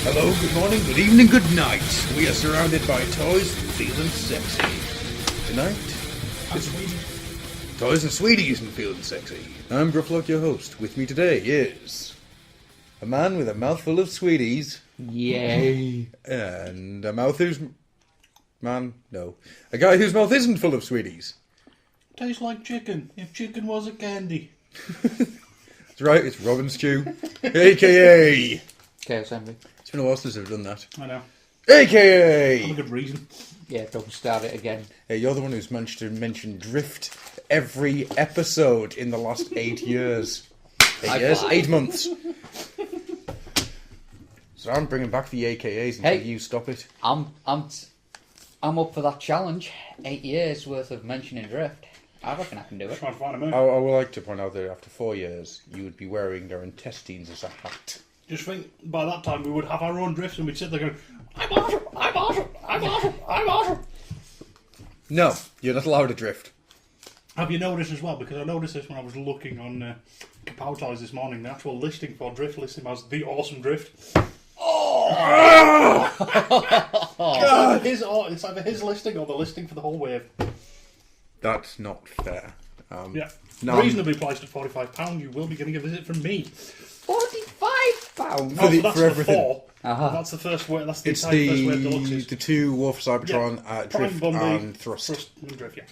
Hello, good morning, good evening, good night. We are surrounded by toys and feeling sexy. Tonight, it's toys and sweeties and feeling sexy. I'm Grufflock, your host. With me today is a man with a mouthful of sweeties. Yay. And a mouth whose... A guy whose mouth isn't full of sweeties. Tastes like chicken, if chicken was a candy. That's right, it's Robin Stew, a.k.a. Chaos Envy. It's been a while since I've done that. I know. A.k.a. For a good reason. Yeah, don't start it again. Hey, you're the one who's managed to mention Drift every episode in the last 8 years. 8 years? 8 months. So I'm bringing back the AKAs until you stop it. I'm up for that challenge. 8 years worth of mentioning Drift. I reckon I can do it. Trying to find a moon. I would like to point out that after 4 years, you would be wearing their intestines as a hat. Just think, by that time we would have our own drift and we'd sit there going, I'm awesome, I'm awesome, I'm awesome, I'm awesome. No, you're not allowed to drift. Have you noticed as well, because I noticed this when I was looking on Kapow Toys this morning, the actual listing for Drift lists him as the awesome Drift. Oh! It's either his listing or the listing for the whole wave. That's not fair. Yeah. No, Reasonably priced at £45, you will be getting a visit from me. £45? For That's everything. the 4. Uh-huh. That's the first wave. That's the It's entire first wave deluxes. the two War for Cybertron, Prime Drift Bumblebee, and Thrust. and Drift, yeah.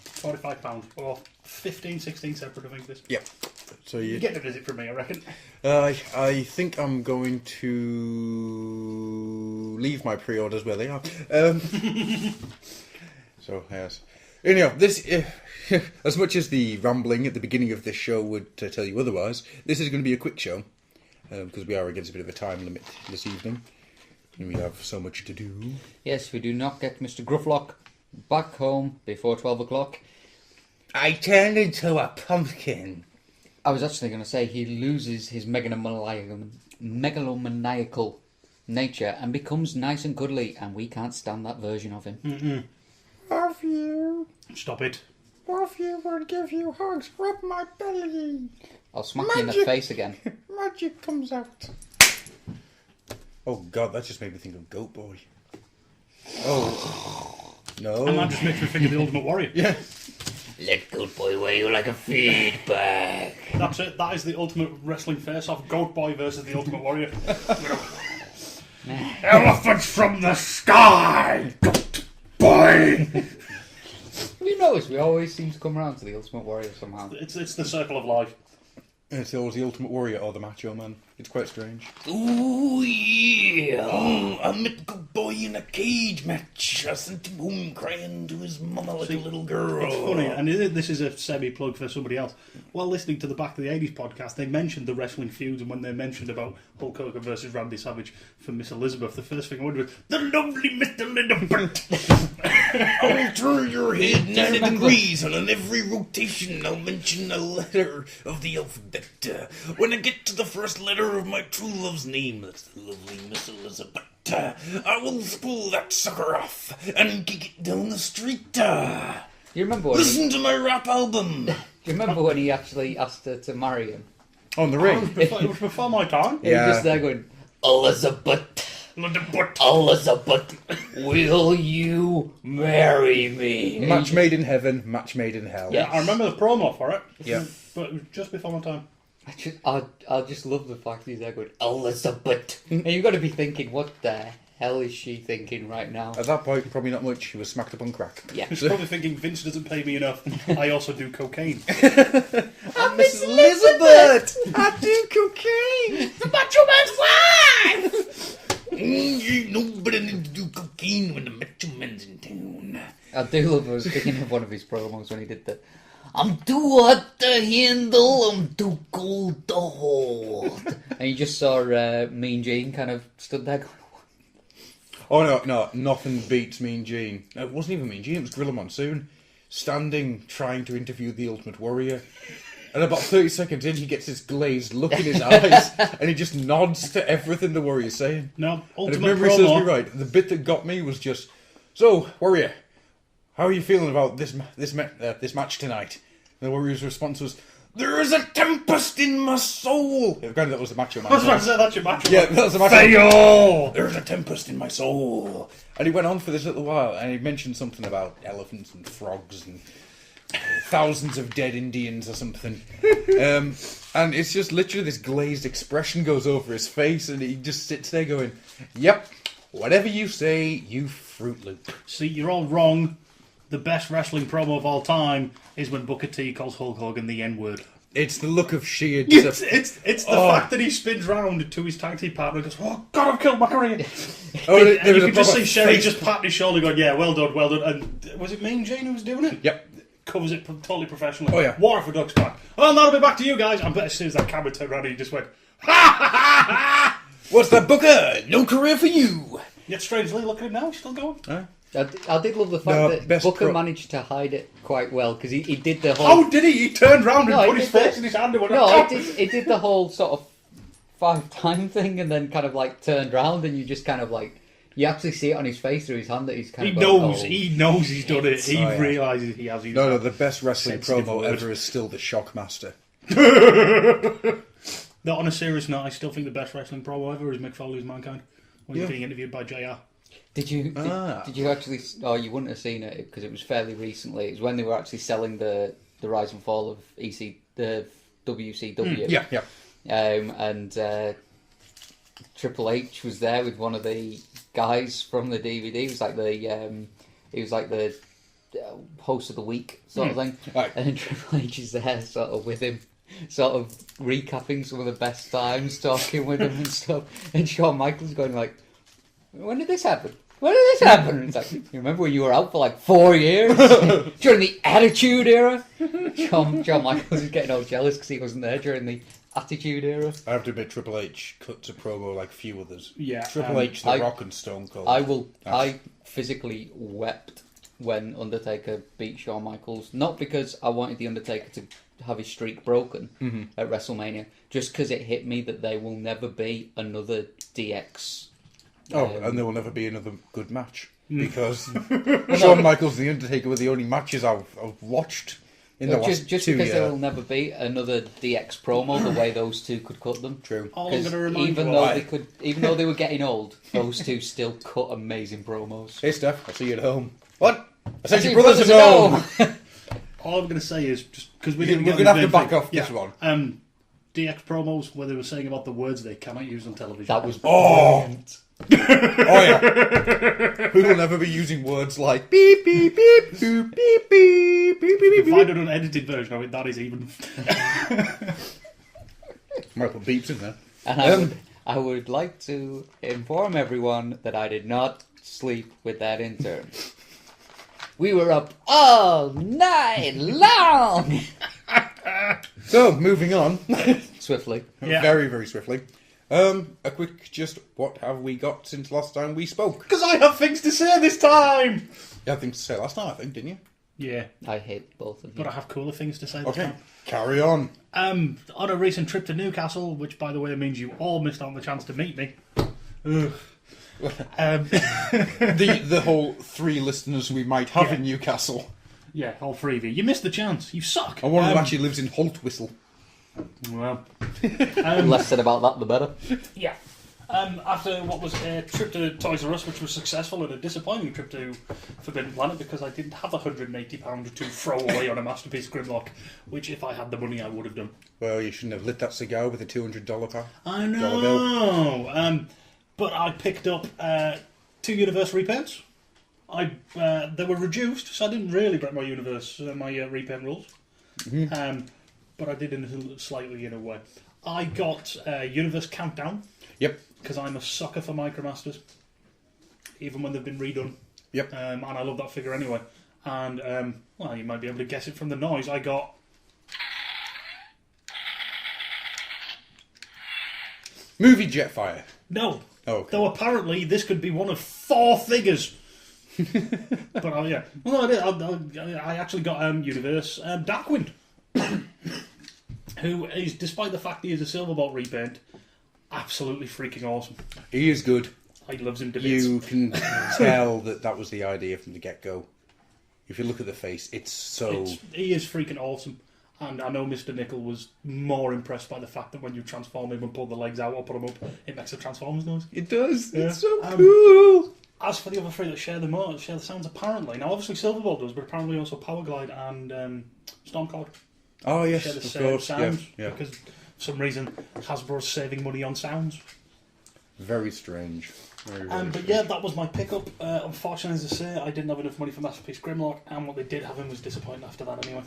£45 or 15, 16 separate, I think this. Yeah. So You get a visit from me, I reckon. I think I'm going to leave my pre-orders where they are. So, yes. Anyhow, this, as much as the rambling at the beginning of this show would tell you otherwise, this is going to be a quick show, because we are against a bit of a time limit this evening, and we have so much to do. Yes, we do not get Mr. Grufflock back home before 12 o'clock. I turned into a pumpkin. I was actually going to say he loses his megalomaniacal nature and becomes nice and cuddly, and we can't stand that version of him. Mm-mm. Love you. Stop it. Love you and give you hugs. Rub my belly. I'll smack you in the face again. Magic comes out. Oh God, that just made me think of Goat Boy. Oh. No. And that just makes me think of the Ultimate Warrior. Yeah. Let Goat Boy weigh you like a feedback. That's it. That is the ultimate wrestling face-off. Goat Boy versus the Ultimate Warrior. Elephants from the sky! Goat Boy! You notice we always seem to come around to the Ultimate Warrior somehow. It's the circle of life. It's always the Ultimate Warrior or the Macho Man. It's quite strange. Ooh, yeah. I met Goat Boy in a cage match. I sent him home crying to his mama like a little girl. It's funny, and this is a semi-plug for somebody else. While listening to the Back to the 80s podcast, they mentioned the wrestling feuds, and when they mentioned about Hulk Hogan versus Randy Savage for Miss Elizabeth, the first thing I wondered was, the lovely Miss Elizabeth! I'll turn your head 90 degrees, and on every rotation I'll mention a letter of the alphabet. When I get to the first letter of my true love's name, that's the lovely Miss Elizabeth, I will pull that sucker off and kick it down the street. You remember when Listen to my rap album. Do you remember when he actually asked her to marry him? On the ring. It was before my time. He was just there going, Elizabeth, will you marry me? Match made in heaven, match made in hell. Yeah. I remember the promo for it. Yeah. But it was just before my time. I just love the fact that he's there going, Elizabeth. And you've got to be thinking, what the hell is she thinking right now? At that point, probably not much. He was smacked up on crack. Yeah. He's probably thinking, Vince doesn't pay me enough. I also do cocaine. I'm Miss Elizabeth! I do cocaine! The Macho Man's wife! You know better than to do cocaine when the Macho Man's in town. I do love, I was thinking of one of his promos when he did the, I'm too hot to handle, I'm too cold to hold. And you just saw Mean Gene kind of stood there going, Oh no, nothing beats Mean Gene. No, it wasn't even Mean Gene, it was Gorilla Monsoon. Standing, trying to interview the Ultimate Warrior. And about 30 seconds in, he gets this glazed look in his eyes, and he just nods to everything the Warrior's saying. No, And if Ultimate memory serves me promo. right, the bit that got me was just, so, Warrior, how are you feeling about this match tonight? And the Warrior's response was, There is a tempest in my soul. Granted, that was the Macho Man. I was about to say, that's your Macho Yeah, Man. that was the Macho Man. Fail! There's a tempest in my soul. And he went on for this little while, and he mentioned something about elephants and frogs and thousands of dead Indians or something. And it's just literally this glazed expression goes over his face, and he just sits there going, "Yep, whatever you say, you Fruit Loop." See, you're all wrong. The best wrestling promo of all time is when Booker T calls Hulk Hogan the N-word. It's the look of sheer... It's the fact that he spins round to his tag team partner and goes, "Oh, God, I've killed my career." And you can just see Sherry just patting his shoulder going, "Yeah, well done, well done." And was it Mean Gene who was doing it? Yep. Covers it totally professionally. Oh, yeah. Water for Ducks back. "Oh, and that'll be back to you guys." I bet as soon as that camera turned around, he just went, "Ha ha ha ha!" What's that, Booker? No career for you. Yet strangely, look at him now, he's still going. I did love the fact that Booker managed to hide it quite well, because he did the whole... Oh, did he? He turned round and put his face in his hand and went, No, "Oh." it did the whole sort of 5-time thing, and then kind of like turned round, and you just kind of like... You actually see it on his face through his hand that he's kind He of... knows. Oh. He knows he's done it. He realises he has. No, the best wrestling Sensitive promo word. ever is still the Shockmaster. Not on a serious note, I still think the best wrestling promo ever is Mick Foley's Mankind when he's being interviewed by JR. Did you actually... Oh, you wouldn't have seen it because it was fairly recently. It was when they were actually selling the Rise and Fall of the WCW. Yeah. And Triple H was there with one of the guys from the DVD. He was like the host of the week sort of thing. Right. And then Triple H is there sort of with him, sort of recapping some of the best times, talking with him and stuff. And Shawn Michaels going like, "When did this happen? When did this happen?" And it's like, "You remember when you were out for like 4 years? During the Attitude Era?" Shawn Michaels is getting all jealous because he wasn't there during the Attitude Era. I have to admit, Triple H cuts a promo like few others. Yeah, Triple H, The Rock, and Stone Cold. I physically wept when Undertaker beat Shawn Michaels. Not because I wanted the Undertaker to have his streak broken at WrestleMania, just because it hit me that there will never be another DX. And there will never be another good match. Because Shawn Michaels and The Undertaker were the only matches I've watched in the last just 2 because years. there will never be another DX promo the way those two could cut them. True. All I'm going to remind Even you though of- even though they were getting old, those two still cut amazing promos. Hey, Steph, I'll see you at home. What? I said See your brothers at home. all I'm going to say is, just because We're going to have to back off this one. DX promos where they were saying about the words they cannot use on television. That was brilliant. Oh, yeah. We will never be using words like beep, beep, beep, boop, beep, beep, beep, beep, beep, If I beep. did an edited version of it, that is even. Might put beeps in there. And I would like to inform everyone that I did not sleep with that intern. We were up all night long. So, moving on. Swiftly. Yeah. Very, very swiftly. A quick what have we got since last time we spoke? Because I have things to say this time! You had things to say last time, I think, didn't you? Yeah, I hate both of you. but I have cooler things to say this Okay, time. carry on. On a recent trip to Newcastle, which by the way means you all missed out on the chance to meet me. Ugh. The whole 3 listeners we might have in Newcastle. Yeah, all 3 of you. You missed the chance. You suck. And one of them actually lives in Holtwhistle. Well, Less said about that, the better. yeah. After what was a trip to Toys R Us, which was successful, and a disappointing trip to Forbidden Planet because I didn't have £180 to throw away on a Masterpiece Grimlock, which if I had the money I would have done. Well, you shouldn't have lit that cigar with a $200 pack. I Dollar bill. know. But I picked up 2 Universe repaints. They were reduced, so I didn't really break my repaint rules. But I did in a slightly in a way. I got Universe Countdown. Yep. Because I'm a sucker for Micromasters, even when they've been redone. Yep. And I love that figure anyway. And, well, you might be able to guess it from the noise. I got... Movie Jetfire. No. Oh, okay. Though apparently this could be one of 4 figures. But, yeah. Well, I did. I actually got Universe Darkwind. Who is, despite the fact he is a Silverbolt repaint, absolutely freaking awesome. He is good. He loves him to bits. You can tell that was the idea from the get-go. If you look at the face, it's so... He is freaking awesome. And I know Mr. Nickel was more impressed by the fact that when you transform him and pull the legs out or put him up, it makes a Transformers noise. It does. Yeah. It's so cool. As for the other three that share the sounds, apparently, now obviously Silverbolt does, but apparently also Powerglide and Stormcloud Oh yes, share the of same course. sounds Yeah. because for some reason Hasbro's saving money on sounds. Very strange. Very But strange. yeah, that was my pickup. Unfortunately, as I say, I didn't have enough money for Masterpiece Grimlock, and what they did have in was disappointing after that anyway.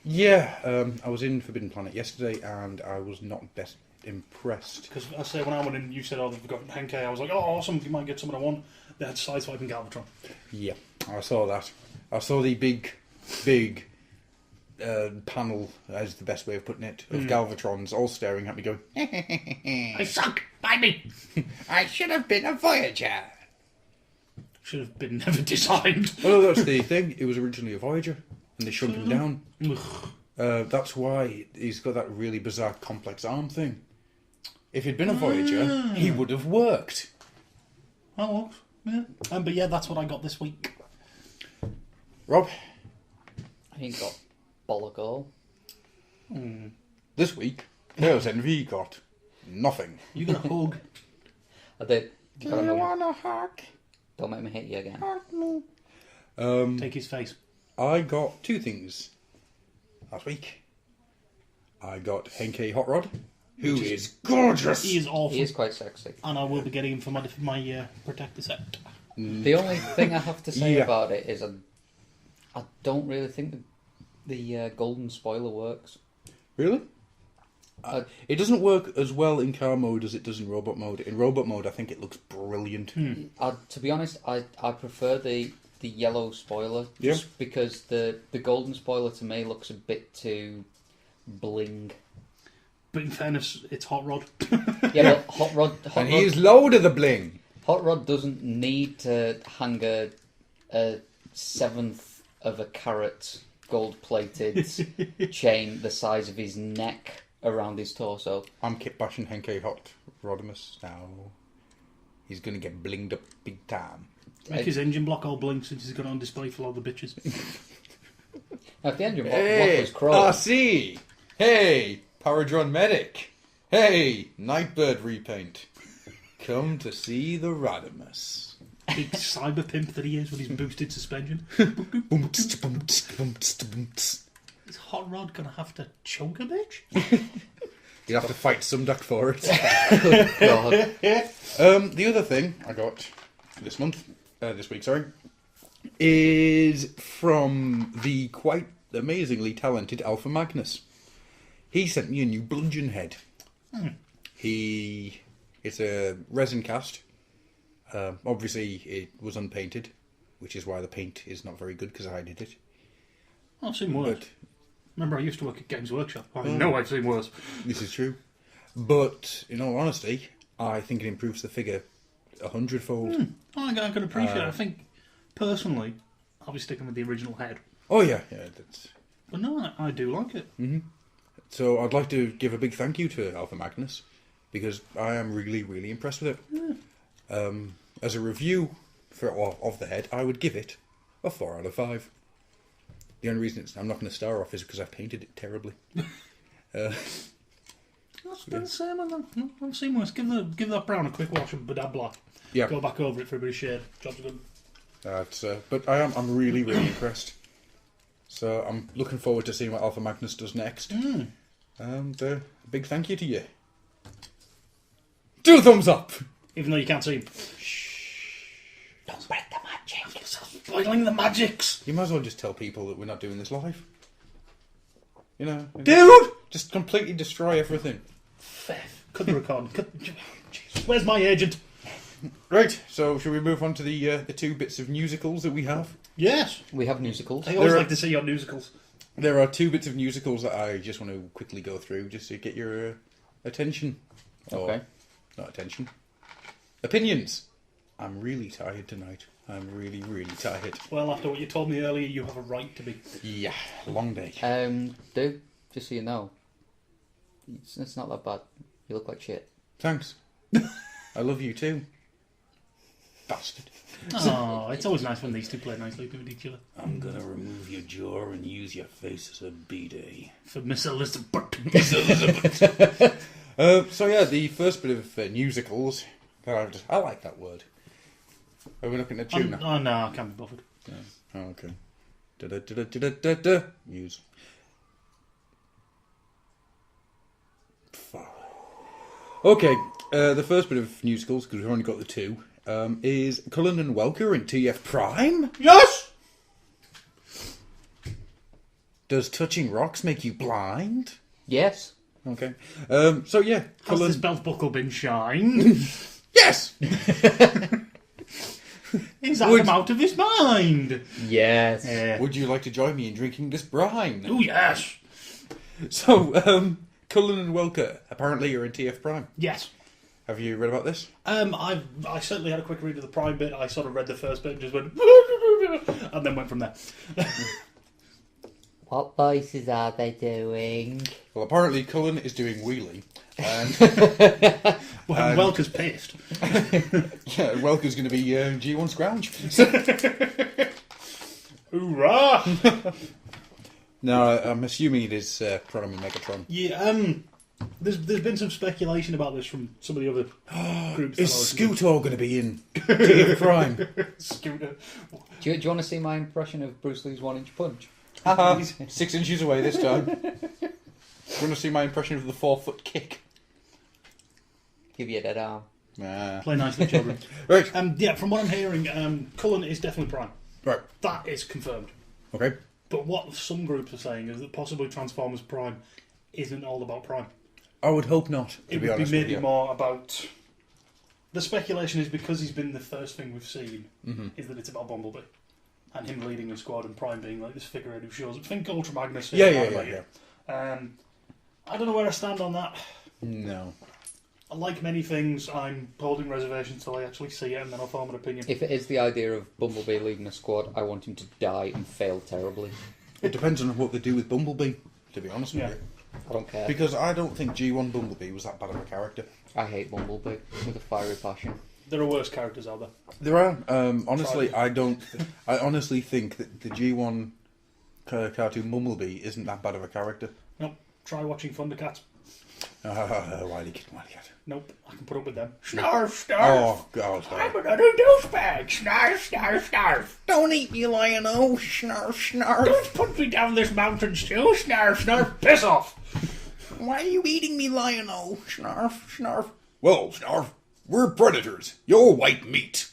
Yeah, I was in Forbidden Planet yesterday, and I was not best impressed. Because I say when I went in, you said, "Oh, they've got Henkei." I was like, "Oh, awesome! You might get someone I want." They had Sideswipe and Galvatron. Yeah, I saw that. I saw the big panel, as the best way of putting it, of Galvatrons all staring at me going, I suck! Buy me! I should have been a Voyager. Should have been never designed. Well, that's the thing. It was originally a Voyager, and they shrunk him down. Ugh. That's why he's got that really bizarre complex arm thing. If he'd been a Voyager, he would have worked. That works. Yeah. But yeah, that's what I got this week. Rob, I ain't got bollock all. this week, Chaos Envy got nothing. You got a hug. I did. Do Got a you hug. want a hug? Don't make me hit you again. Hug me. Take his face. I got two things last week. I got Henkei Hot Rod, who is gorgeous. He is awful. He is quite sexy. And I will be getting him for my protector set. The only thing I have to say Yeah. about it is I don't really think the golden spoiler works. Really? It doesn't work as well in car mode as it does in robot mode. In robot mode, I think it looks brilliant. To be honest, I prefer the yellow spoiler just because the golden spoiler to me looks a bit too bling. But in fairness, it's Hot Rod. Yeah, but Hot Rod And he's low to the bling. Hot Rod doesn't need to hang a seventh of a carat gold-plated chain the size of his neck around his torso. I'm kit bashing Henkei Hot Rodimus now. He's going to get blinged up big time. Make his engine block all blink since he's got it on display for all the bitches. Now, if the engine block Hey, was chrome, RC! Hey, Paradron Medic! Hey, Nightbird repaint! Come to see the Rodimus. Big cyber pimp that he is with his boosted suspension. Is Hot Rod gonna have to choke a bitch? You have to fight some duck for it. God, The other thing I got this week, is from the quite amazingly talented Alpha Magnus. He sent me a new bludgeon head. It's a resin cast. Obviously, it was unpainted, which is why the paint is not very good because I did it. I've seen worse. But Remember, I used to work at Games Workshop. I know I've seen worse. this is true. But in all honesty, I think it improves the figure 100-fold. I can appreciate it. I think, personally, I'll be sticking with the original head. Oh yeah, that's. But no, I do like it. So I'd like to give a big thank you to Alpha Magnus because I am really, really impressed with it. As a review of the head, I would give it a 4 out of 5. The only reason I'm not going to star off is because I've painted it terribly. That's the same. I've seen worse. Give that brown a quick wash and badab black. Yeah, Go back over it for a bit of shade. Job's good. but I'm really, really impressed. So I'm looking forward to seeing what Alpha Magnus does next. And a big thank you to you. 2 thumbs up! Even though you can't see him. don't break the magic. Spoiling the magics! You might as well just tell people that we're not doing this live. You know, Dude! just completely destroy everything. Cut the recording. Jeez. Where's my agent? Right, so should we move on to the 2 bits of musicals that we have? Yes. We have musicals. I always There are- like to see your musicals. There are 2 bits of musicals that I just want to quickly go through just to get your attention. Or, Okay. not attention. Opinions. I'm really tired tonight. I'm really, really tired. Well, after what you told me earlier, you have a right to be. Yeah, long day. Dude, just so you know, it's not that bad. You look like shit. Thanks. I love you too. bastard. Oh, it's always nice when these two play nicely with each other. I'm gonna remove your jaw and use your face as a B-Day. For Miss Elizabeth. Miss Elizabeth. So yeah, the first bit of musicals. I like that word. Are we looking at tune now? Oh no, I can't be bothered. Yeah. Oh, okay. Da-da-da-da-da-da-da. Muse. Okay, the first bit of musicals, because we've only got the two, is Cullen and Welker in TF Prime. Yes! Does touching rocks make you blind? Yes. Okay. So yeah, Has Cullen... this belt buckle been shined? Yes! Is Adam out of his mind? Yes. Would you like to join me in drinking this brine? Oh, yes. So, Cullen and Welker apparently are in TF Prime. Yes. Have you read about this? I certainly had a quick read of the Prime bit. I sort of read the first bit and just went... and then went from there. What voices are they doing? Well, apparently Cullen is doing wheelie. And Well, Welker's pissed. yeah, Welker's going to be G1 Scrounge. Hoorah! No, I'm assuming it is Prime and Megatron. Yeah, there's been some speculation about this from some of the other groups. Is Scootor going to be in TF Prime? Scooter. Do you want to see my impression of Bruce Lee's 1-inch punch? Haha, 6 inches away this time. You want to see my impression of the 4-foot kick? Give you a dead arm. Nah. Play nicely, children. Right. Yeah, from what I'm hearing, Cullen is definitely Prime. Right. That is confirmed. Okay. But what some groups are saying is that possibly Transformers Prime isn't all about Prime. I would hope not, to It be would honest be with maybe you. more about... The speculation is because he's been the first thing we've seen, is that it's about Bumblebee. And him leading the squad and Prime being like this figurehead who shows up. Think Ultra Magnus. Yeah. I don't know where I stand on that. No. Like many things, I'm holding reservations till I actually see it and then I'll form an opinion. If it is the idea of Bumblebee leading a squad, I want him to die and fail terribly. It depends on what they do with Bumblebee, to be honest with you. I don't care. Because I don't think G1 Bumblebee was that bad of a character. I hate Bumblebee with a fiery passion. There are worse characters out there. There are. Honestly, I don't... I honestly think that the G1 cartoon Bumblebee isn't that bad of a character. Nope. Try watching Thundercats. Wiley Kid. Nope. I can put up with them. Snarf, snarf. Oh, God. I'm another douchebag. Snarf, snarf, snarf. Don't eat me, Lion-O. Snarf, snarf. Don't put me down this mountain, Stu. Snarf, snarf. Piss off. Why are you eating me, Lion-O? Snarf, snarf. Well, Snarf, we're predators. You're white meat.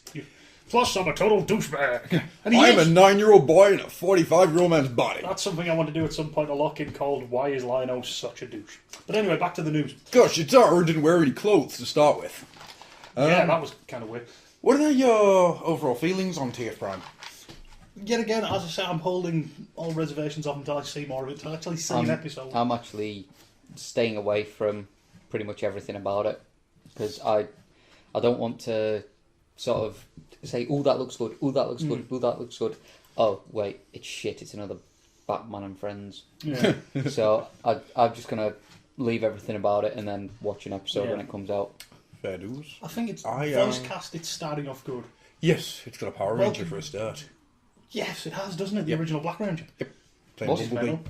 Plus, I'm a total douchebag. And I'm a 9-year-old boy in a 45-year-old man's body. That's something I want to do at some point, a lock-in called Why is Lion-O such a douche? But anyway, back to the news. Gosh, it's hard didn't wear any clothes to start with. Yeah, that was kind of weird. What are your overall feelings on TF Prime? Yet again, as I said, I'm holding all reservations off until I see more of it, until I actually see an episode. I'm actually staying away from pretty much everything about it. Because I don't want to sort of say, oh, that looks good, oh, that looks good, oh, that looks good. Oh, wait, it's shit, it's another Batman and Friends. Yeah. So I'm just going to leave everything about it and then watch an episode when it comes out. Fair dues. I think it's voice cast, it's starting off good. Yes, it's got a Power Ranger for a start. Yes, it has, doesn't it? The original Black Ranger. Yep. Playing What's his Bumblebee. medal?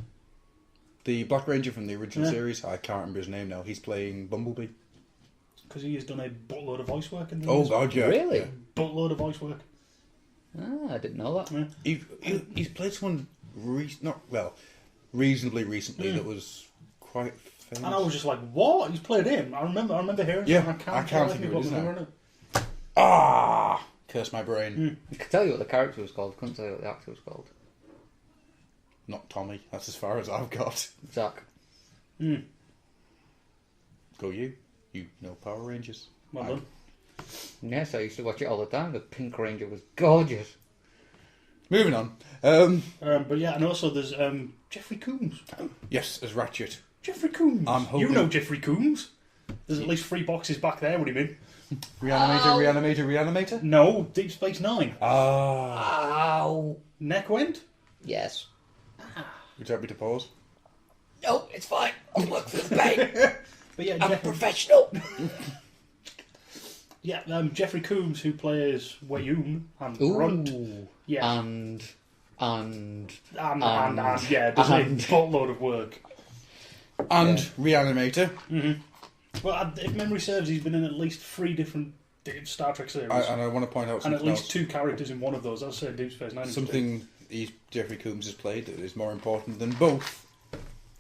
The Black Ranger from the original series, I can't remember his name now. He's playing Bumblebee. Because he has done a buttload of voice work in the Oh, God, yeah. Really? Yeah. Buttload of voice work. Ah, I didn't know that. Yeah. He's played someone reasonably recently that was quite famous. And I was just like, what? He's played him? I remember hearing Yeah, him. I can't think of it, what was isn't it? doing it. Ah! Curse my brain. I could tell you what the character was called, couldn't tell you what the actor was called. Not Tommy. That's as far as I've got. Zach. Go you. You know Power Rangers. Well done. Yes, I used to watch it all the time. The Pink Ranger was gorgeous. Moving on. But yeah, and also there's Jeffrey Combs. Yes, as Ratchet. Jeffrey Combs. I'm hoping- You know Jeffrey Combs. There's at least 3 boxes back there. What do you mean? Reanimator. No, Deep Space Nine. Ah. Ow. Neck went? Yes. Would you like me to pause? No, it's fine. I'll look for the pain. But yeah, I'm a professional. Yeah, Jeffrey Combs, who plays Wayoon and Brunt. Yeah. And yeah, there's a buttload of work. And Reanimator. Well, if memory serves, he's been in at least 3 different Star Trek series. And I want to point out something and at least else. 2 characters in one of those. I was saying Deep Space Nine. Something Jeffrey Combs has played that is more important than both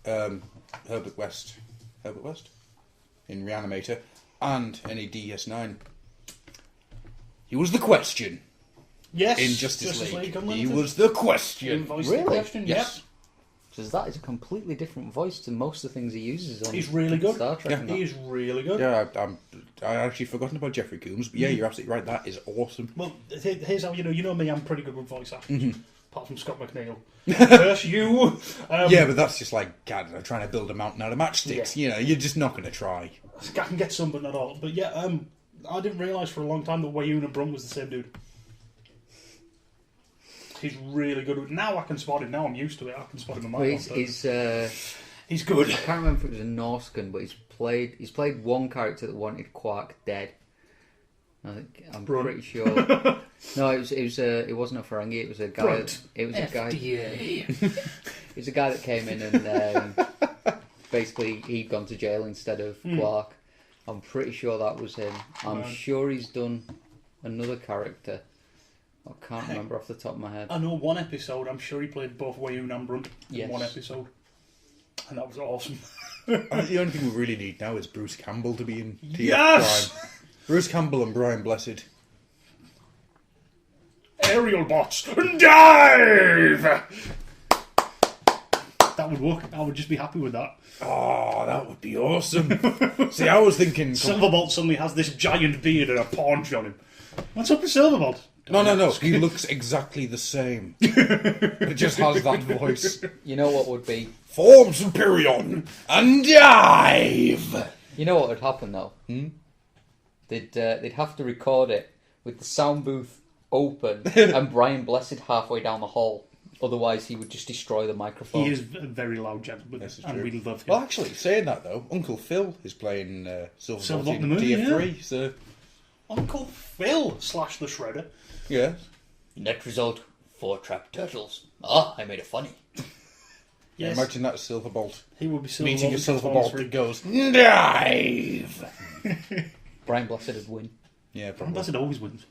Herbert West in Reanimator and any DS9. He was the Question. Yes, In Justice League. League He Unlimited. was the Question. Voiced Really? the Question. Yes. because that is a completely different voice to most of the things he uses on He's really good. Star Trek. Yeah. and that. He's really good. Yeah, I actually forgotten about Jeffrey Combs, but yeah, you're absolutely right. That is awesome. Well, here's how you know me. I'm pretty good with voice actors, apart from Scott McNeil. Curse you. Yeah, but that's just like God, trying to build a mountain out of matchsticks. Yeah. You know, you're just not going to try. I can get some, but not all. But yeah, I didn't realise for a long time that Wayoon and Brunt was the same dude. He's really good. Now I can spot him. Now I'm used to it. I can spot him in my Well, monster. he's good. I can't remember if it was a Norscan, but he's played one character that wanted Quark dead. I'm Brunt. pretty sure. No, it wasn't a Ferengi. It was a guy. Brunt. It was a guy. FDA. It was a guy that came in and basically he'd gone to jail instead of Quark. I'm pretty sure that was him. I'm sure he's done another character. I can't remember off the top of my head. I know one episode. I'm sure he played both Wayoon and Brunt in Yes. one episode, and that was awesome. I think the only thing we really need now is Bruce Campbell to be in TF Yes! Prime. Bruce Campbell and Brian Blessed. Aerial bots, dive! That would work. I would just be happy with that. Oh, that would be awesome. See, I was thinking... Silverbolt suddenly has this giant beard and a paunch on him. What's up with Silverbolt? No. He looks exactly the same. It just has that voice. You know what would be? Form Superion and dive! You know what would happen though? They'd have to record it with the sound booth open and Brian Blessed halfway down the hall. Otherwise, he would just destroy the microphone. He is a very loud gentleman, This is and true. we love him. Well, actually, saying that though, Uncle Phil is playing Silverbolt Silverbolt in in the movie, TF3, so... Uncle Phil / the Shredder. Yeah. Net result: 4 trapped turtles. Ah, I made it funny. Yes, Imagine that Silverbolt. he would be Silverbolt. Meeting a Silverbolt that goes, dive! Brian Blessed would win. Yeah, Brian probably. Blessed always wins.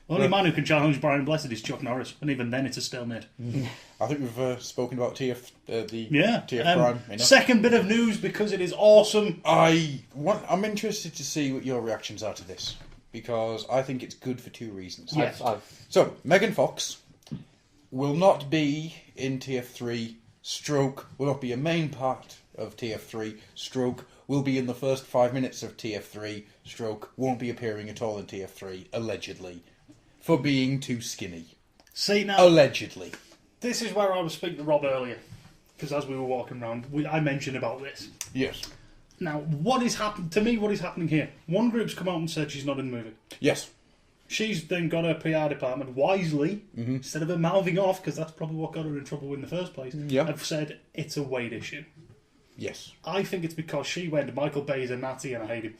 The only man who can challenge Brian Blessed is Chuck Norris, and even then it's a stalemate. I think we've spoken about TF Yeah. Prime enough. Second bit of news, because it is awesome. I'm interested to see what your reactions are to this, because I think it's good for 2 reasons. Yes. So, Megan Fox will not be in TF3, stroke, will not be a main part of TF3, stroke, will be in the first 5 minutes of TF3, stroke, won't be appearing at all in TF3, allegedly, for being too skinny. See, now, Allegedly. this is where I was speaking to Rob earlier, because as we were walking around, I mentioned about this. Yes. Now, what is happening here? One group's come out and said she's not in the movie. Yes. She's then got her PR department wisely, instead of her mouthing off, because that's probably what got her in trouble in the first place, Yeah. have said it's a weight issue. Yes. I think it's because she went, Michael Bay's a Nazi and I hate him.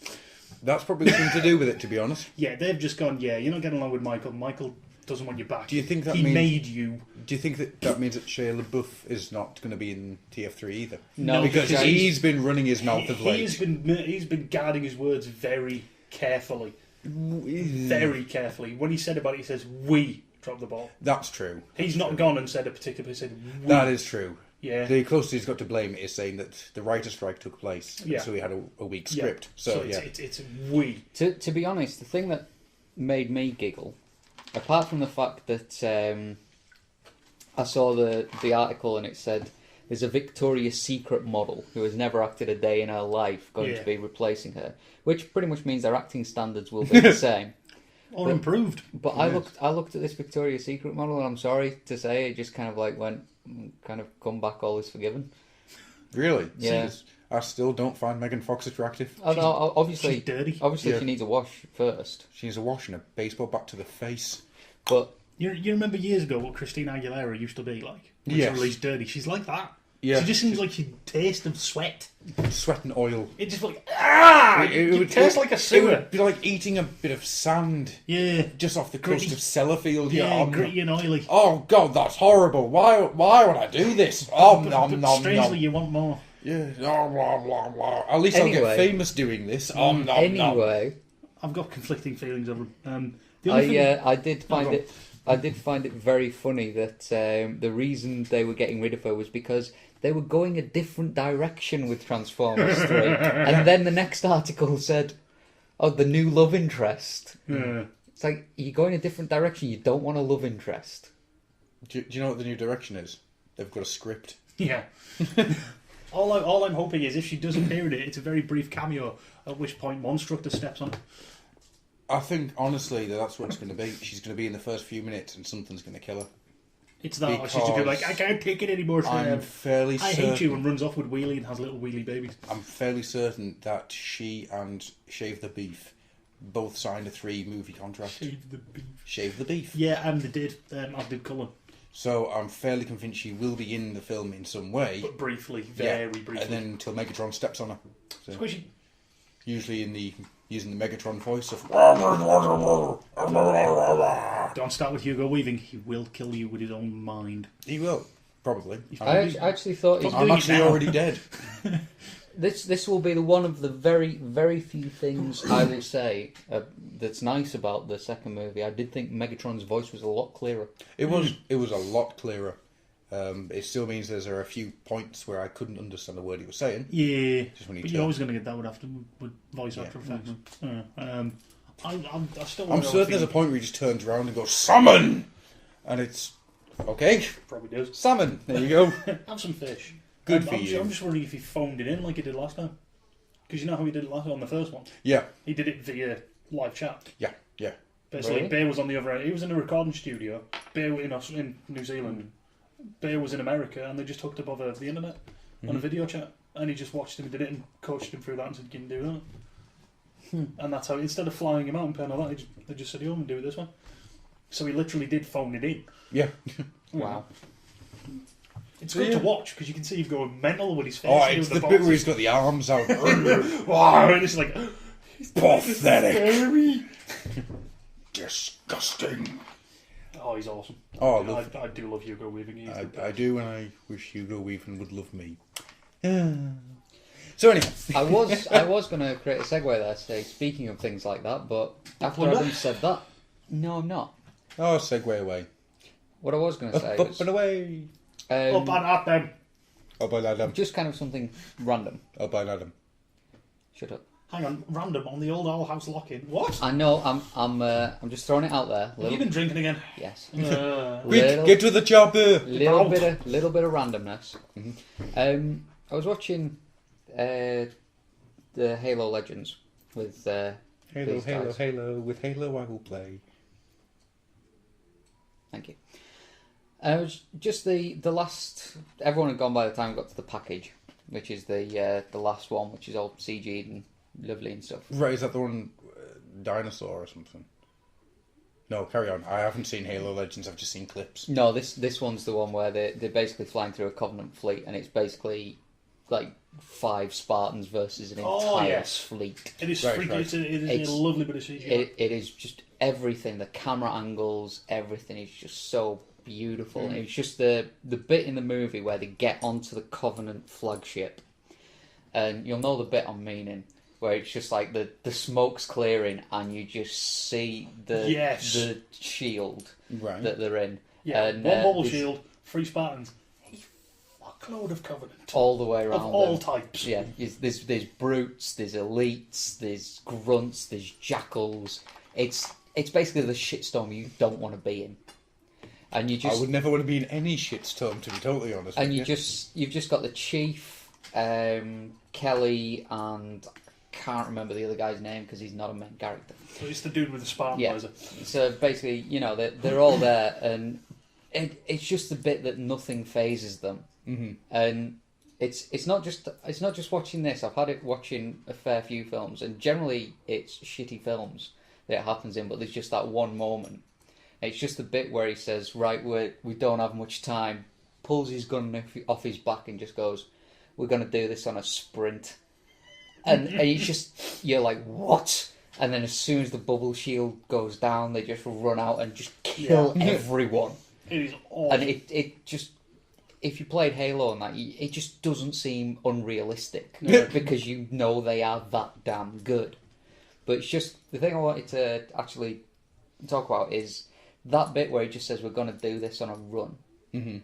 That's probably something to do with it, to be honest. Yeah, they've just gone, yeah, you're not getting along with Michael. Michael doesn't want you back. Do you think that he means- made you? Do you think that means that Shia LaBeouf is not going to be in TF3 either? No, because because he's been running his mouth of late. He's been guarding his words very carefully. Very carefully. When he said about it, he says, we dropped the ball. That's true. He's not gone and said a particular, he said, we. That is true. Yeah. The closest he's got to blame is saying that the writer's strike took place, Yeah. so he had a weak Yeah. script. So, it's we. To be honest, the thing that made me giggle, apart from the fact that I saw the article and it said there's a Victoria's Secret model who has never acted a day in her life going to be replacing her, which pretty much means their acting standards will be the same. Or improved. But I looked at this Victoria's Secret model, and I'm sorry to say, it just kind of like went, kind of come back, all is forgiven. Really? Yeah. See, I still don't find Megan Fox attractive. Obviously, she's dirty. Obviously, Yeah. she needs a wash first. She needs a wash and a baseball bat to the face. But You remember years ago what Christina Aguilera used to be like? When Yes. she released Dirty. She's like that. Yeah. She just seems like she'd taste of sweat. Sweat and oil. It just like, it would taste like a sewer. It would be like eating a bit of sand. Yeah. Just off the coast of Sellafield. Yeah, gritty and oily. Oh, God, that's horrible. Why would I do this? Oh, but strangely, you want more. Yeah. Blah, blah, blah, blah. At least I'll get famous doing this. Anyway. I've got conflicting feelings over them. I did find it very funny that the reason they were getting rid of her was because they were going a different direction with Transformers 3. And then the next article said, oh, the new love interest. Yeah. It's like, you're going a different direction, you don't want a love interest. Do you know what the new direction is? They've got a script. Yeah. All I'm hoping is if she does appear in it, it's a very brief cameo, at which point Monstructor steps on it. I think, honestly, that's what it's going to be. She's going to be in the first few minutes and something's going to kill her. It's that, or she's just going to be like, I can't take it anymore. I'm fairly certain... I hate you, and runs off with Wheelie and has little Wheelie babies. I'm fairly certain that she and Shave the Beef both signed a 3-movie contract. Shave the Beef. Yeah, and they did. I did Cullen. So I'm fairly convinced she will be in the film in some way. But briefly, very briefly. And then until Megatron steps on her. So, squishy. Usually using the Megatron voice of... Don't start with Hugo Weaving. He will kill you with his own mind. He will, probably. I actually thought... I'm actually already dead. This will be one of the very, very few things I will say that's nice about the second movie. I did think Megatron's voice was a lot clearer. It was a lot clearer. It still means there are a few points where I couldn't understand the word he was saying. Yeah, but you're always going to get that with voice actor effects. I'm certain there's a point where he just turns around and goes, "Summon!" And it's, okay. Probably does. Summon! There you go. Have some fish. Good for you. I'm just wondering if he phoned it in like he did last time. Because you know how he did it last time on the first one? Yeah. He did it via live chat. Yeah. Basically, really? Bear was on the other end. He was in a recording studio. Bear in New Zealand. Bear was in America, and they just hooked up over the internet on a video chat. And he just watched him and did it and coached him through that and said, "Can you do that?" And that's how, instead of flying him out and paying all that, they just said, "You and do it this way." So he literally did phone it in. Yeah. Wow. It's good to watch because you can see him going mental with his face. Oh, it's the bit where he's got the arms out. Wow, and it's like, pathetic. Disgusting. Oh, he's awesome. Oh, I do love Hugo Weaving. I do, and I wish Hugo Weaving would love me. So anyway, I was going to create a segue there, say speaking of things like that, but after Adam said that, no, I'm not. Oh, segue away. What I was going to say up and away. Up and at them. Up and at them. Just kind of something random. Up and at them. Shut up. Hang on, random on the old Owl House lock-in. What? I know. I'm just throwing it out there. Have you been drinking again? Yes. Quick, get to the chopper. Little bit of randomness. Mm-hmm. I was watching the Halo Legends with Halo. With Halo, I will play. Thank you. It was just the last. Everyone had gone by the time we got to the package, which is the last one, which is all CG'd and lovely and stuff. Right, is that the one dinosaur or something? No, carry on. I haven't seen Halo Legends. I've just seen clips. No, this one's the one where they're basically flying through a Covenant fleet, and it's basically like 5 Spartans versus an entire fleet. It is freaky. Right. It is a lovely bit of CGI. It is just everything. The camera angles, everything is just so beautiful. It's just the bit in the movie where they get onto the Covenant flagship, and you'll know the bit I'm meaning, where it's just like the smoke's clearing and you just see the shield that they're in. Yeah, and, one bubble shield, 3 Spartans, a fuckload of Covenant. All the way around. Of all types. Yeah, there's brutes, there's elites, there's grunts, there's jackals. It's basically the shitstorm you don't want to be in. And you just, I would never want to be in any shitstorm, to be totally honest. And you've just got the chief, Kelly, and I can't remember the other guy's name because he's not a main character. So it's the dude with the Spartan laser. So basically, they're all there, and it's just the bit that nothing phases them. Mm-hmm. And it's not just watching this. I've had it watching a fair few films, and generally it's shitty films that it happens in, but there's just that one moment. It's just the bit where he says, "Right, we don't have much time. pulls his gun off his back and just goes, "We're going to do this on a sprint." And it's just, you're like, what? And then as soon as the bubble shield goes down, they just run out and just kill everyone. It is awful. And it just, if you played Halo and that, it just doesn't seem unrealistic because you know they are that damn good. But it's just, the thing I wanted to actually talk about is that bit where he just says, we're going to do this on a run. Mm-hmm.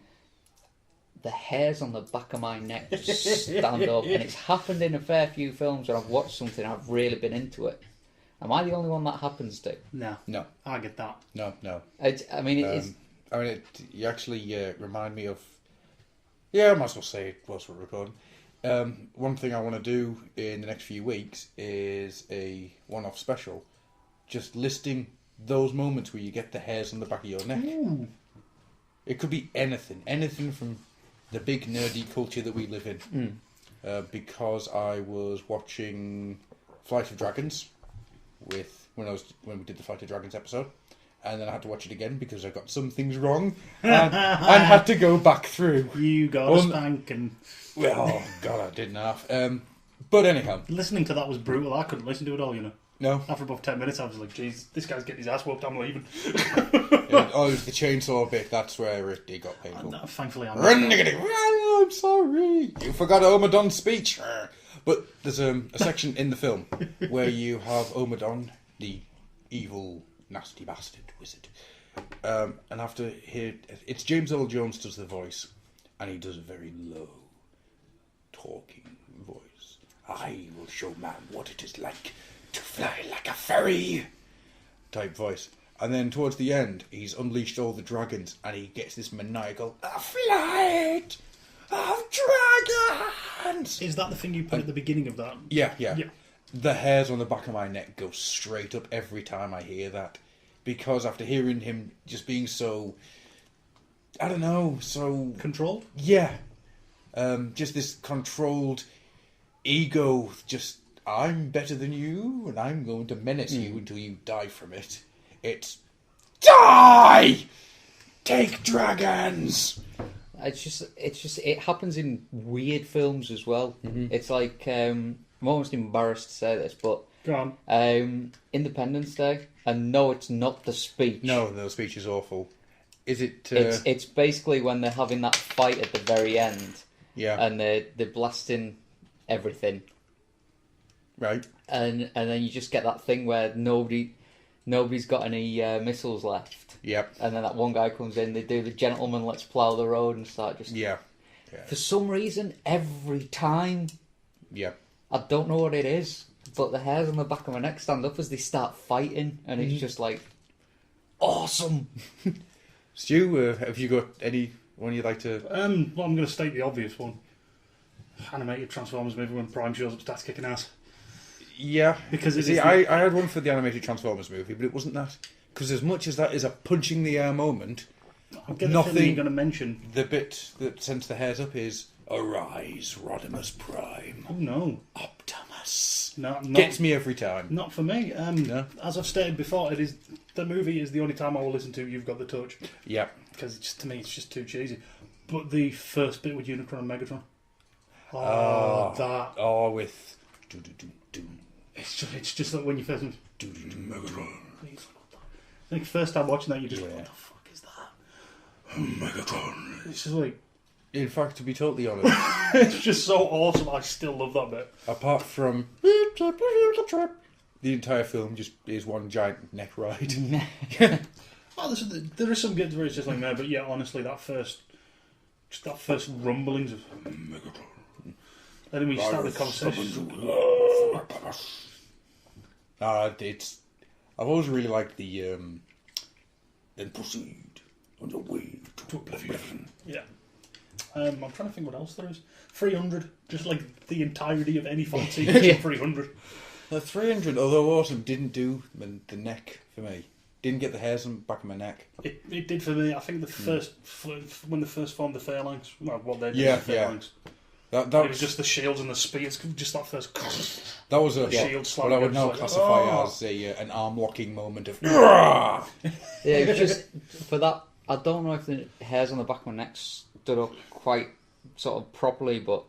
The hairs on the back of my neck just stand up, and it's happened in a fair few films where I've watched something and I've really been into it. Am I the only one that happens to? No. I get that. No. I mean, you actually remind me of... Yeah, I might as well say it whilst we're recording. One thing I want to do in the next few weeks is a one-off special, just listing those moments where you get the hairs on the back of your neck. Ooh. It could be anything from the big nerdy culture that we live in. Because I was watching Flight of Dragons when we did the Flight of Dragons episode, and then I had to watch it again because I got some things wrong and had to go back through. You got a spanking. Well, oh God, I didn't have. But anyhow, listening to that was brutal. I couldn't listen to it all, you know. No. After about 10 minutes, I was like, "Jeez, this guy's getting his ass whooped. I'm leaving." It was the chainsaw bit. That's where it got painful. Thankfully, I'm sorry. You forgot Omadon's speech. But there's a section in the film where you have Omadon, the evil, nasty bastard wizard. And after it's James Earl Jones does the voice, and he does a very low, talking voice. I will show man what it is like to fly like a fairy type voice. And then towards the end, he's unleashed all the dragons, and he gets this maniacal "A flight of dragons." Is that the thing you put at the beginning of that? Yeah. The hairs on the back of my neck go straight up every time I hear that, because after hearing him just being so, I don't know, so controlled. Yeah, just this controlled ego. Just, I'm better than you, and I'm going to menace you until you die from it. It's die! Take dragons! It's just it happens in weird films as well. Mm-hmm. It's like, I'm almost embarrassed to say this, but go on. Independence Day, and no, it's not the speech. No, the speech is awful. Is it? It's basically when they're having that fight at the very end. Yeah. And they're blasting everything. Right. And then you just get that thing where nobody's got any missiles left. Yep. And then that one guy comes in, they do the gentleman, let's plough the road, and start just... Yeah. For some reason, every time... Yeah. I don't know what it is, but the hairs on the back of my neck stand up as they start fighting, and it's just like... Awesome! Stu, have you got any one you'd like to... Well, I'm going to state the obvious one. Animated Transformers movie when Prime shows up, starts kicking ass. Yeah. Because I had one for the animated Transformers movie, but it wasn't that. Because as much as that is a punching the air moment, I'm going to mention... The bit that sends the hairs up is, "Arise, Rodimus Prime." Oh, no. Optimus. No, gets me every time. Not for me. No? As I've stated before, the movie is the only time I will listen to You've Got the Touch. Yeah. Because to me, it's just too cheesy. But the first bit with Unicron and Megatron. That. Oh, with... It's just that when you first... Megatron. I think first time watching that, you just Yeah. like, what the fuck is that? Megatron. It's just like... In fact, to be totally honest, it's just so awesome. I still love that bit. apart from the entire film just is one giant neck ride. Oh, there is some good where it's just like, no, but yeah, honestly, that first rumblings of Megatron. And then we start the conversation. I've always really liked the then proceed on the way to oblivion. Yeah. I'm trying to think what else there is. 300, just like the entirety of any fight scene. 300. The 300, although awesome, didn't do the neck for me. Didn't get the hairs on the back of my neck. It did for me. I think the first when they first formed the Phalanx, well, what they did Yeah, with the Phalanx. That It was just the shields and the spears. Just that first. that was a shield what slamming I would now just like, classify as an arm locking moment of. Yeah, it was just for that. I don't know if the hairs on the back of my neck stood up quite sort of properly, but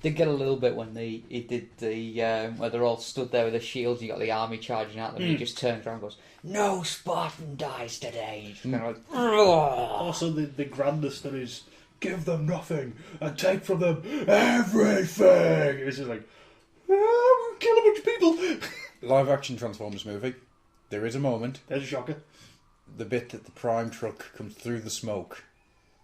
did get a little bit when he did the where they're all stood there with their shields. You got the army charging at them. And he just turns around and goes, "No Spartan dies today." He's kind of like, Also, the grandest that is, give them nothing and take from them everything. It's just like, we'll kill a bunch of people. Live action Transformers movie. There is a moment. There's a shocker. The bit that the Prime truck comes through the smoke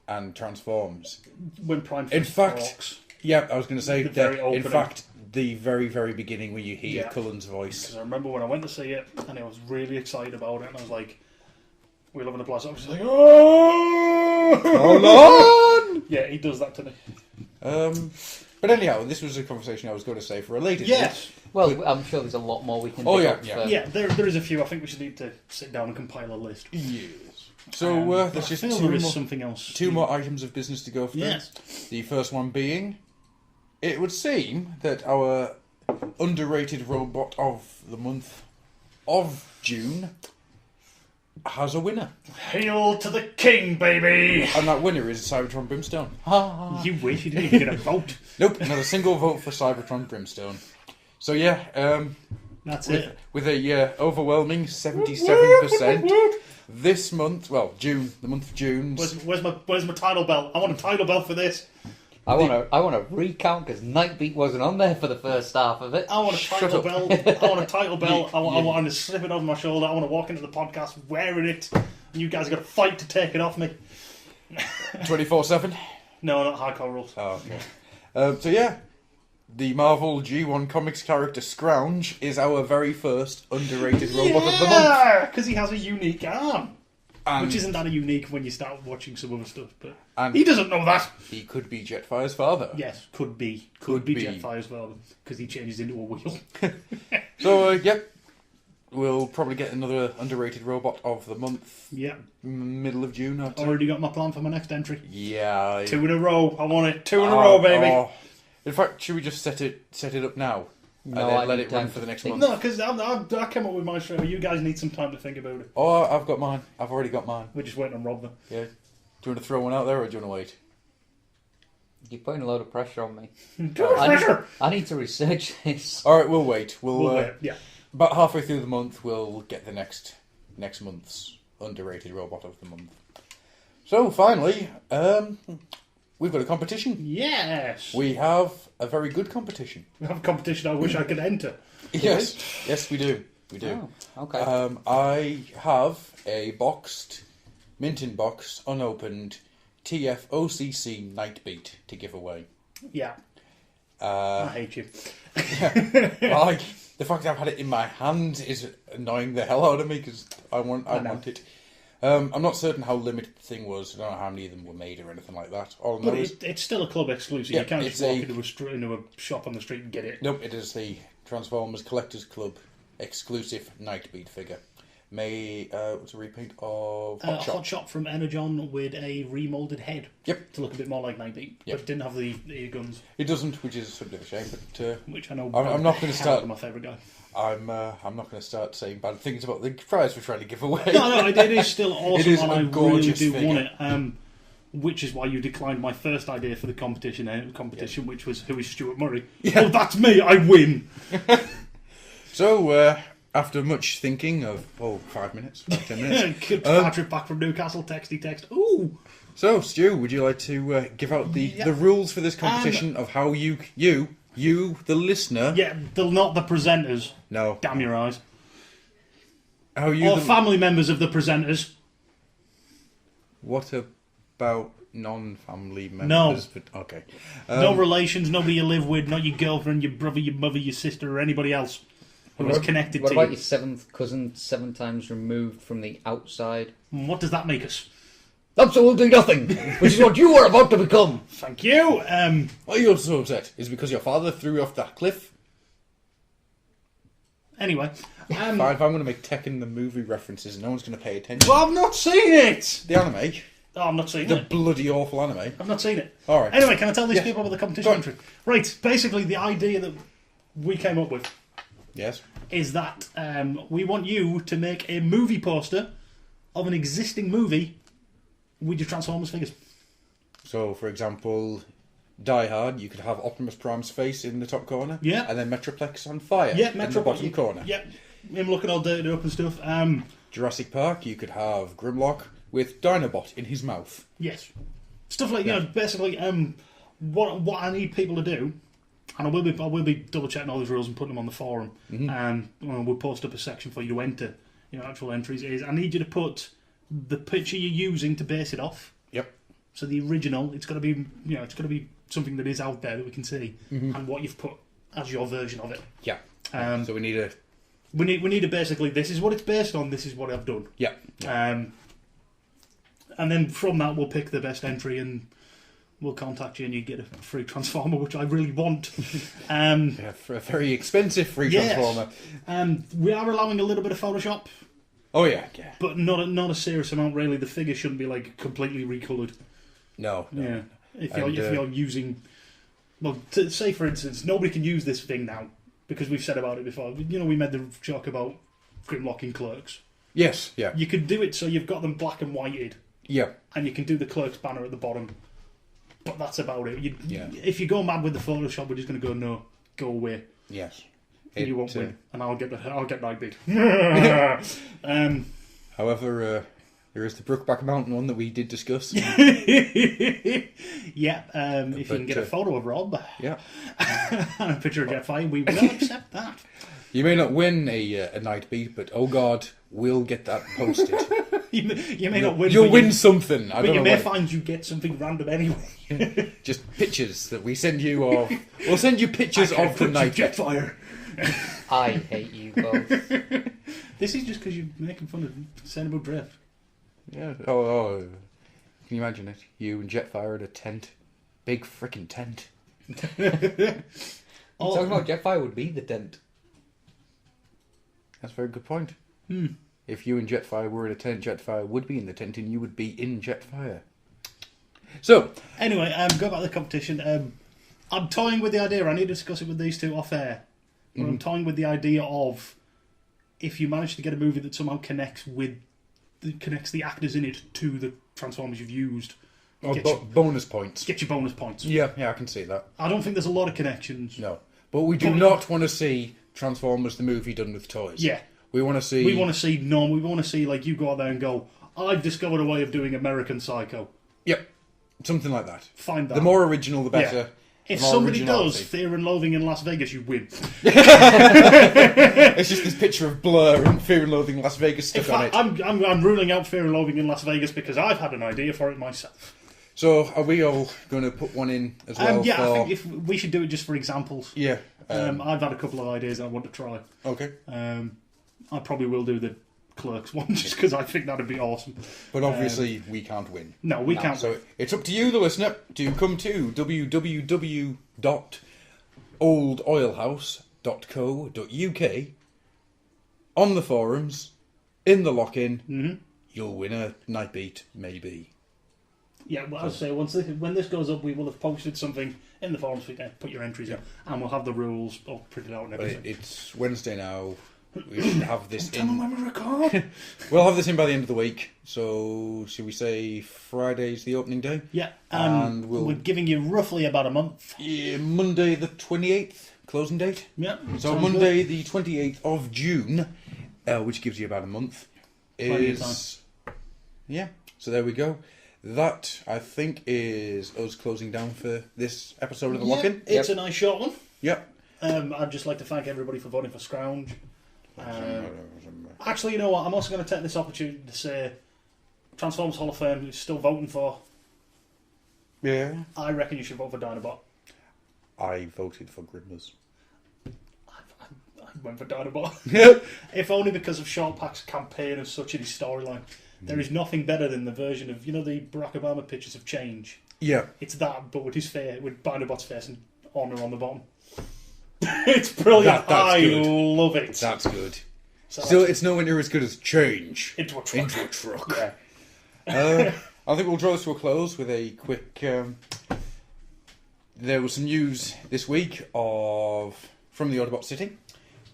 and transforms. When Prime In Fist fact, walks. yeah, I was going to say The that. very In opening. fact, the very, very beginning when you hear Yeah. Cullen's voice. Because I remember when I went to see it, and I was really excited about it, and I was like, we're loving the blast. I was just like, oh! Hold on! Yeah, he does that to me. But anyhow, this was a conversation I was going to say for a later Yes. date. well, I'm sure there's a lot more we can. Oh, dig yeah, up yeah. for- Yeah, there is a few. I think we should need to sit down and compile a list. Yes. So there's I just feel two there is more, something else. two more items of business to go through. Yes. The first one being, it would seem that our underrated robot of the month of June has a winner. Hail to the king, baby! And that winner is Cybertron Brimstone. You wish you didn't even get a vote. Nope, not a single vote for Cybertron Brimstone. So yeah, That's it. with a overwhelming 77%. This month, well, June, the month of June. Where's my title belt? I want a title belt for this. I want to recount because Nightbeat wasn't on there for the first half of it. I want a title up. belt. I want a title belt. I want to slip it over my shoulder. I want to walk into the podcast wearing it. And you guys got to fight to take it off me. 24/7. No, not hardcore rules. Oh, okay. So yeah, the Marvel G1 Comics character Scrounge is our very first underrated robot of the month. Yeah, because he has a unique arm. And Which isn't that unique when you start watching some other stuff, but And- he doesn't know that. he could be Jetfire's father. Yes, could be Could be. Jetfire's father because he changes into a wheel. So yep, we'll probably get another underrated robot of the month, Yeah, middle of June. I'd say. already got my plan for my next entry. Yeah. 2 in a row. I want it. 2 in a row, baby. Oh. In fact, should we just set it up now? No, And then I let need it run time for the next think. month? No, because I came up with my straight. You guys need some time to think about it. Oh, I've got mine. I've already got mine. We're just waiting on Rob, though. Yeah. Do you want to throw one out there, or do you want to wait? You're putting a load of pressure on me. Pressure! I need to research this. All right, we'll wait. We'll wait. Yeah. about halfway through the month, we'll get the next month's underrated robot of the month. So finally, we've got a competition. Yes. We have a very good competition. We have a competition I wish I could enter. Yes, we do. We do. Oh, okay. I have a boxed, mint box, unopened TFOCC Nightbeat to give away. Yeah. I hate you. The fact that I've had it in my hand is annoying the hell out of me because I want it. I'm not certain how limited the thing was. I don't know how many of them were made or anything like that. All I know But is it's still a club exclusive. Yeah, You can't just it's walk into a shop on the street and get it. nope. It is the Transformers Collectors Club exclusive Nightbeat figure. It's a repaint of Hot Shot. Hot Shot from Energon with a remoulded head. Yep. To look a bit more like 90. Yep. But it didn't have the ear guns, It doesn't, which is a bit of a shame. But which I know. I'm not going to start. My favourite guy. I'm not going to start saying bad things about the prize we're trying to give away. No, it is still awesome, It is and a I really gorgeous do figure. want it. Which is why you declined my first idea for the competition, which was who is Stuart Murray? Yeah. Oh, that's me! I win. So, after much thinking of 5 minutes, about 10 minutes. Patrick back from Newcastle, text. Ooh. So, Stu, would you like to give out the rules for this competition of how you, the listener, Yeah, not the presenters. no, Damn your eyes. how you, Or the, family members of the presenters. what about non-family members? No. But, okay. No relations, nobody you live with, not your girlfriend, your brother, your mother, your sister, or anybody else who is connected What to about you. your seventh cousin, 7 times removed from the outside? What does that make us? Absolutely nothing, which is what you are about to become. Thank you. Why are you so upset? Is it because your father threw you off that cliff? Anyway. Fine, if I'm going to make Tekken the movie references, no one's going to pay attention. Well, I've not seen it. The anime? Oh, I'm not seeing The it. bloody awful anime? I've not seen it. All right. Anyway, can I tell these Yes. people about the Go competition on. entry? Right, basically the idea that we came up with Yes. is that we want you to make a movie poster of an existing movie with your Transformers figures. So, for example, Die Hard, you could have Optimus Prime's face in the top corner. Yeah. And then Metroplex on fire Yeah, in the bottom corner. Yeah, him looking all dirty up and stuff. Jurassic Park, you could have Grimlock with Dinobot in his mouth. Yes. Stuff like, basically, what I need people to do, and I will be double checking all these rules and putting them on the forum. We'll post up a section for you to enter, actual entries. Is I need you to put the picture you're using to base it off. Yep. So the original, it's got to be, something that is out there that we can see, and what you've put as your version of it. Yeah. So we need to basically, this is what it's based on. This is what I've done. Yeah. And then from that, we'll pick the best entry and we'll contact you and you get a free Transformer, which I really want. For a very expensive free Transformer. We are allowing a little bit of Photoshop. Oh, yeah. But not a serious amount, really. The figure shouldn't be, completely recoloured. No. Yeah. If you're using... Well, say, for instance, nobody can use this thing now, because we've said about it before. We made the joke about Grimlock in Clerks. Yes, yeah. You could do it so you've got them black and whited. Yeah. And you can do the Clerks banner at the bottom. But that's about it. If you go mad with the Photoshop, we're just going to go, go away. Yes. And you won't win. And I'll get night beat. However, there is the Brookback Mountain one that we did discuss. Yeah, if you can get a photo of Rob yeah. and a picture of Jetfire, we will accept that. You may not win a night beat, but oh god, we'll get that posted. you may not win. You'll win something. But you may find you get something random anyway. Just pictures that we send you of. We'll send you pictures of the night Jetfire. I hate you both. This is just because you're making fun of Sustainable Drift. Yeah. Oh. Can you imagine it? You and Jetfire at a tent. Big frickin' tent. Talking about Jetfire would be the tent. That's a very good point. If you and Jetfire were in a tent, Jetfire would be in the tent and you would be in Jetfire. So, anyway, go back to the competition. I'm toying with the idea, I need to discuss it with these two off air, but I'm toying with the idea of if you manage to get a movie that somehow connects the actors in it to the Transformers you've used. Bonus points. Get your bonus points. Yeah, I can see that. I don't think there's a lot of connections. No. But we do not want to see Transformers the movie done with toys. Yeah. We want to see... We want to see, like, you go out there and go, I've discovered a way of doing American Psycho. Yep. Something like that. Find that. The more original, the better. Yeah. If somebody does Fear and Loathing in Las Vegas, you win. It's just this picture of Blur and Fear and Loathing in Las Vegas stuck on it. I'm ruling out Fear and Loathing in Las Vegas because I've had an idea for it myself. So, are we all going to put one in as well? Yeah, I think if we should do it just for examples. Yeah. I've had a couple of ideas I want to try. Okay. I probably will do the Clerks one just because I think that'd be awesome. But obviously, we can't win. No, we can't. So it's up to you, the listener, to come to www.oldoilhouse.co.uk on the forums, in the lock-in. You'll win a night beat, maybe. Yeah, well, I'll say when this goes up, we will have posted something in the forums for you to put your entries in, and we'll have the rules all printed out and everything. But it's Wednesday now. We should have this Tell them when we record. We'll have this in by the end of the week. So, should we say Friday's the opening day? Yeah, and we're giving you roughly about a month. Yeah, Monday the 28th, closing date. Yeah. So Monday the 28th of June, which gives you about a month. Plenty of time. Yeah, so there we go. That, I think, is us closing down for this episode of The Lock-In. It's a nice short one. Yep. I'd just like to thank everybody for voting for Scrounge. Actually, you know what? I'm also going to take this opportunity to say Transformers Hall of Fame is still voting for. Yeah. I reckon you should vote for Dinobot. I voted for Grimners. I went for Dinobot. If only because of Sean Pack's campaign and such in his storyline. There is nothing better than the version of, the Barack Obama pictures of change. Yeah. It's that, but with his face, with Dinobot's face and Honor on the bottom. It's brilliant. I love it. That's good. So Still, it's nowhere near as good as Change. Into a truck. Yeah. I think we'll draw this to a close with a quick... there was some news this week from the Autobot City,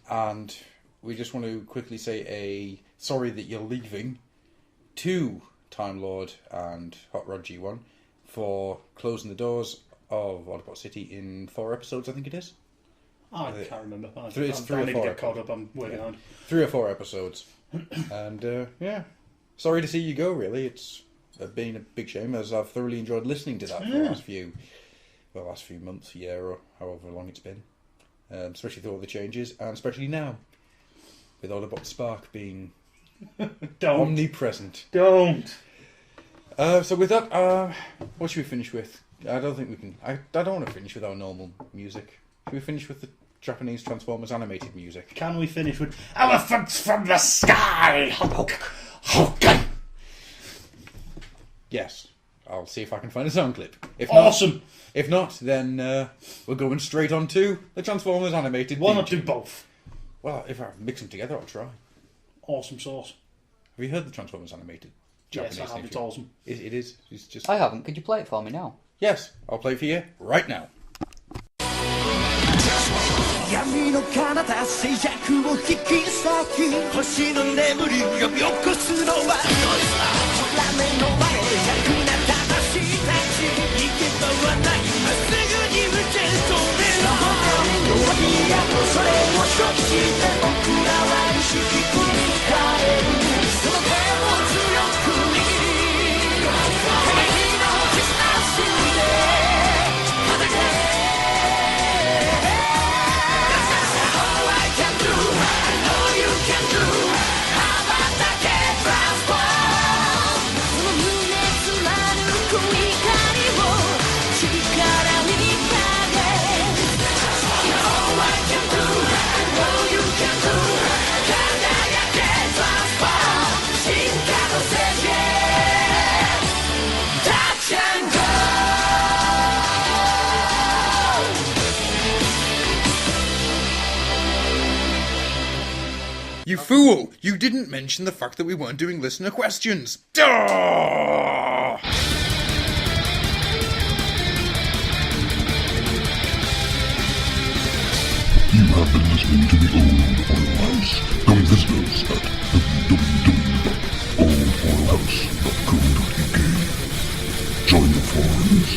and we just want to quickly say a sorry that you're leaving to Time Lord and Hot Rod G1 for closing the doors of Autobot City in 4 episodes, I think it is. I can't remember. It's 3 I or need 4 to get caught up. I'm working on. 3 or 4 episodes. And, yeah. Sorry to see you go, really. It's been a big shame, as I've thoroughly enjoyed listening to that for the last few months, year, or however long it's been. Especially with all the changes, and especially now, with Autobot Spark being omnipresent. Don't. So with that, what should we finish with? I don't think we can. I don't want to finish with our normal music. Should we finish with the Japanese Transformers animated music? Can we finish with Elephants from the Sky? Hulk. Yes. I'll see if I can find a sound clip. Awesome. If not, then we're going straight on to the Transformers animated. Why not do both? Well, if I mix them together, I'll try. Awesome sauce. Have you heard the Transformers animated Japanese? Yes, I have. It's awesome. It is. It's just. I haven't. Could you play it for me now? Yes, I'll play it for you right now. 闇の彼方静寂を引き裂き星の眠りを呼び起こすのはどいつだ空目の前で役な魂たち逃げ場はないまっすぐに受け止めろ弱みやそれを処理して僕らは意識繰り返るその手を強く握り輝きの絆信じて戦え You fool! You didn't mention the fact that we weren't doing listener questions. Duh! You have been listening to the Old Oil House. Come visit us at www.oldoilhouse.co.uk. Join the forums